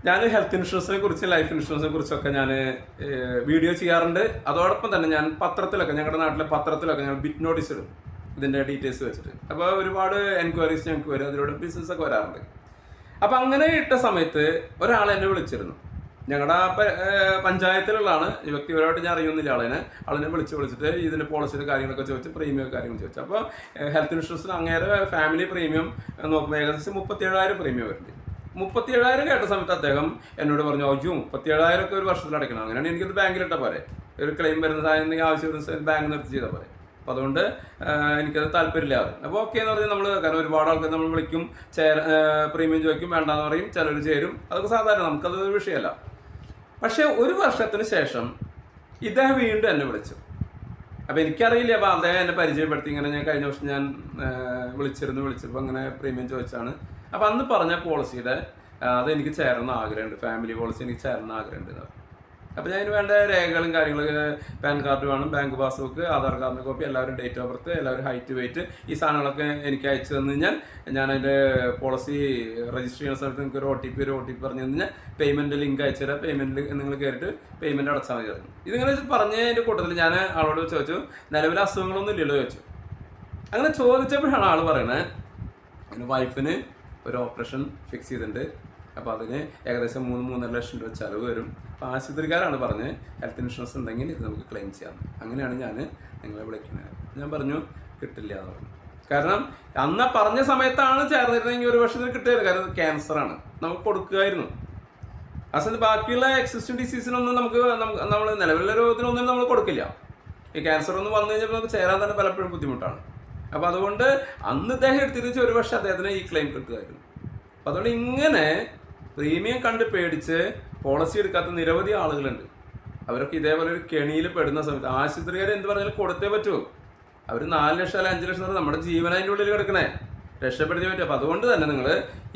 ഞാൻ ഹെൽത്ത് ഇൻഷുറൻസിനെ കുറിച്ച് ലൈഫ് ഇൻഷുറൻസിനെ കുറിച്ചൊക്കെ ഞാൻ വീഡിയോ ചെയ്യാറുണ്ട്. അതോടൊപ്പം തന്നെ ഞാൻ പത്രത്തിലൊക്കെ, ഞങ്ങളുടെ നാട്ടിലെ പത്രത്തിലൊക്കെ ഞങ്ങൾ ബിറ്റ് നോട്ടീസ് ഇടും ഇതിൻ്റെ ഡീറ്റെയിൽസ് വെച്ചിട്ട്. അപ്പോൾ ഒരുപാട് എൻക്വയറീസ് ഞങ്ങൾക്ക് വരും, അതിലൂടെ ബിസിനസ്സൊക്കെ വരാറുണ്ട്. അപ്പോൾ അങ്ങനെ ഇട്ട സമയത്ത് ഒരാൾ എന്നെ വിളിച്ചിരുന്നു. ഞങ്ങളുടെ പഞ്ചായത്തിലുള്ളതാണ് ഈ വ്യക്തിപരമായിട്ട് ഞാൻ അറിയുന്നില്ല ആളിനെ വിളിച്ചിട്ട് ഇതിൻ്റെ പോളിസിയുടെ കാര്യങ്ങളൊക്കെ ചോദിച്ചു, പ്രീമിയം കാര്യങ്ങൾ ചോദിച്ചു. അപ്പോൾ ഹെൽത്ത് ഇൻഷുറൻസിന് അങ്ങേരെ ഫാമിലി പ്രീമിയം നോക്കുമ്പോൾ ഏകദേശം 37,000 പ്രീമിയം വരുന്നുണ്ട്. 37,000 കേട്ട സമയത്ത് അദ്ദേഹം എന്നോട് പറഞ്ഞു, 37,000 ഒക്കെ ഒരു വർഷത്തിൽ അടയ്ക്കണം. അങ്ങനെയാണ് എനിക്കത് ബാങ്കിലിട്ട പോലെ, ഒരു ക്ലെയിം വരുന്ന ആവശ്യം വരുന്ന ബാങ്ക് നിർത്തി ചെയ്താൽ പോലെ. അപ്പോൾ അതുകൊണ്ട് എനിക്കത് താല്പര്യമില്ലാതെ. അപ്പോൾ ഓക്കെ എന്ന് പറഞ്ഞാൽ നമ്മൾ, കാരണം ഒരുപാട് ആൾക്കാർ നമ്മൾ വിളിക്കും, പ്രീമിയം ചോദിക്കും, വേണ്ടാന്ന് പറയും, ചിലർ ചേരും, അതൊക്കെ സാധാരണ, നമുക്കതൊരു വിഷയമല്ല. പക്ഷേ ഒരു വർഷത്തിന് ശേഷം ഇദ്ദേഹം വീണ്ടും എന്നെ വിളിച്ചു. അപ്പോൾ എനിക്കറിയില്ല, അപ്പോൾ അദ്ദേഹം എന്നെ പരിചയപ്പെടുത്തി. ഇങ്ങനെ ഞാൻ കഴിഞ്ഞ വർഷം ഞാൻ വിളിച്ചപ്പോൾ അങ്ങനെ പ്രീമിയം ചോദിച്ചാണ്. അപ്പോൾ അന്ന് പറഞ്ഞ പോളിസിയുടെ അതെനിക്ക് ചേർന്ന ആഗ്രഹമുണ്ട്, ഫാമിലി പോളിസി എനിക്ക് ചേർന്ന ആഗ്രഹമുണ്ട്. അപ്പോൾ ഞാൻ അതിന് വേണ്ട രേഖകളും കാര്യങ്ങളൊക്കെ, പാൻ കാർഡ് വേണം, ബാങ്ക് പാസ്ബുക്ക്, ആധാർ കാർഡിൻ്റെ കോപ്പി, എല്ലാവരും ഡേറ്റ് ഓഫ് ബർത്ത്, എല്ലാവരും ഹൈറ്റ്, വെയിറ്റ്, ഈ സാധനങ്ങളൊക്കെ എനിക്ക് അയച്ചു തന്നു കഴിഞ്ഞാൽ ഞാൻ അതിൻ്റെ പോളിസി രജിസ്റ്റർ ചെയ്യുന്ന സമയത്ത് നിങ്ങൾക്ക് ഒരു ഒ ടി പി പറഞ്ഞു കഴിഞ്ഞാൽ പേയ്മെൻറ്റ് ലിങ്ക് അയച്ചു തരാം, പേയ്മെൻറ്റ് നിങ്ങൾ കയറിയിട്ട് പേയ്മെൻറ്റ് അടച്ചാൽ മതി. ഇതിങ്ങനെ പറഞ്ഞതിൻ്റെ കൂട്ടത്തിൽ ഞാൻ ആളോട് ചോദിച്ചു, നിലവിലെ അസുഖങ്ങളൊന്നും ഇല്ലല്ലോ ചോദിച്ചു. അങ്ങനെ ചോദിച്ചപ്പോഴാണ് ആൾ പറയണത്, എൻ്റെ വൈഫിന് ഒരു ഓപ്പറേഷൻ ഫിക്സ് ചെയ്തിട്ടുണ്ട്, അപ്പോൾ അതിന് ഏകദേശം 3-3.5 ലക്ഷം രൂപ ചിലവ് വരും. അപ്പോൾ ആശുപത്രിക്കാരാണ് പറഞ്ഞ് ഹെൽത്ത് ഇൻഷുറൻസ് ഉണ്ടെങ്കിൽ ഇത് നമുക്ക് ക്ലെയിം ചെയ്യാം. അങ്ങനെയാണ് ഞാൻ നിങ്ങളെ വിളിക്കുന്നത്. ഞാൻ പറഞ്ഞു കിട്ടില്ല എന്ന് പറഞ്ഞു. കാരണം അന്ന് പറഞ്ഞ സമയത്താണ് ചേർന്നിരുന്നെങ്കിൽ ഒരു വർഷത്തിൽ കിട്ടുകയില്ല, കാരണം ക്യാൻസറാണ്, നമുക്ക് കൊടുക്കുമായിരുന്നു. ആ സമയത്ത് ബാക്കിയുള്ള എക്സിസ്റ്റിംഗ് ഡിസീസിനൊന്നും നമ്മൾ നിലവിലുള്ള രോഗത്തിനൊന്നും നമ്മൾ കൊടുക്കില്ല. ഈ ക്യാൻസർ ഒന്നും വന്നു കഴിഞ്ഞപ്പോൾ നമുക്ക് ചേരാൻ തന്നെ പലപ്പോഴും ബുദ്ധിമുട്ടാണ്. അപ്പോൾ അതുകൊണ്ട് അന്ന് ഇദ്ദേഹം എടുത്തിരിച്ച് ഒരു വർഷം അദ്ദേഹത്തിന് ഈ ക്ലെയിം കിട്ടുമായിരുന്നു. അപ്പോൾ അതുകൊണ്ട് ഇങ്ങനെ പ്രീമിയം കണ്ട് പേടിച്ച് പോളിസി എടുക്കാത്ത നിരവധി ആളുകളുണ്ട്. അവരൊക്കെ ഇതേപോലെ ഒരു കെണിയിൽ പെടുന്ന സമയത്ത് ആശുപത്രിക്കാർ എന്ത് പറഞ്ഞാലും കൊടുത്തേ പറ്റുമോ. അവർ 4 ലക്ഷം അല്ല 5 ലക്ഷം എന്ന് പറഞ്ഞാൽ നമ്മുടെ ജീവൻ അതിൻ്റെ ഉള്ളിൽ കിടക്കണേ, രക്ഷപ്പെടുത്തി പറ്റും. അപ്പോൾ അതുകൊണ്ട് തന്നെ നിങ്ങൾ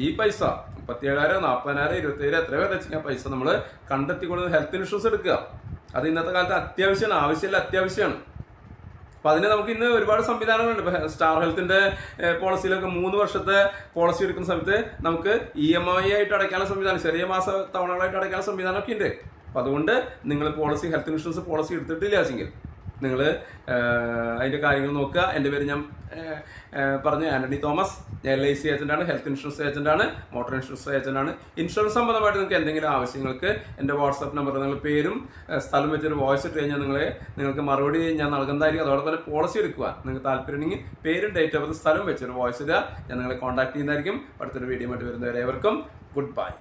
ഈ പൈസ 37,000, 40,000, 27,000 എത്ര പേരെ വെച്ചാൽ പൈസ നമ്മൾ കണ്ടെത്തിക്കൊണ്ട് ഹെൽത്ത് ഇൻഷുറൻസ് എടുക്കുക. അത് ഇന്നത്തെ കാലത്ത് അത്യാവശ്യമാണ്, ആവശ്യമില്ല അത്യാവശ്യമാണ്. അപ്പോൾ അതിന് നമുക്ക് ഇന്ന് ഒരുപാട് സംവിധാനങ്ങളുണ്ട്. ഇപ്പോൾ സ്റ്റാർ ഹെൽത്തിൻ്റെ പോളിസിയിലൊക്കെ 3 വർഷത്തെ പോളിസി എടുക്കുന്ന സമയത്ത് നമുക്ക് EMI ആയിട്ട് അടയ്ക്കാനുള്ള സംവിധാനം, ചെറിയ മാസ തവണകളായിട്ട് അടയ്ക്കാനുള്ള സംവിധാനമൊക്കെ ഉണ്ട്. അപ്പോൾ അതുകൊണ്ട് നിങ്ങൾ ഹെൽത്ത് ഇൻഷുറൻസ് പോളിസി എടുത്തിട്ടില്ല വെച്ചെങ്കിൽ നിങ്ങൾ അതിൻ്റെ കാര്യങ്ങൾ നോക്കുക. എൻ്റെ പേര് ഞാൻ പറഞ്ഞു, ആൻ്റണി തോമസ്. ഞാൻ LIC ഏജൻ്റാണ്, ഹെൽത്ത് ഇൻഷുറൻസ് ഏജൻ്റാണ്, മോട്ടോർ ഇൻഷുറൻസ് ഏജൻ്റാണ്. ഇൻഷുറൻസ് സംബന്ധമായിട്ട് നിങ്ങൾക്ക് എന്തെങ്കിലും ആവശ്യങ്ങൾക്ക് എൻ്റെ വാട്സാപ്പ് നമ്പർ, നിങ്ങൾ പേരും സ്ഥലം വെച്ചൊരു വോയിസ് ഇട്ട് കഴിഞ്ഞാൽ നിങ്ങൾക്ക് മറുപടി ഞാൻ നൽകുന്നതായിരിക്കും. അതോടൊപ്പം തന്നെ പോളിസി എടുക്കുക നിങ്ങൾക്ക് താല്പര്യമുണ്ടെങ്കിൽ പേരും ഡേറ്റ് ഓഫ് ബർത്ത് സ്ഥലം വെച്ചൊരു വോയിസ് ഇടുക, ഞാൻ നിങ്ങളെ കോൺടാക്ട് ചെയ്യുന്നതായിരിക്കും. അടുത്തൊരു വീഡിയോ ആയിട്ട് വരുന്നവരെ ഏവർക്കും ഗുഡ് ബൈ.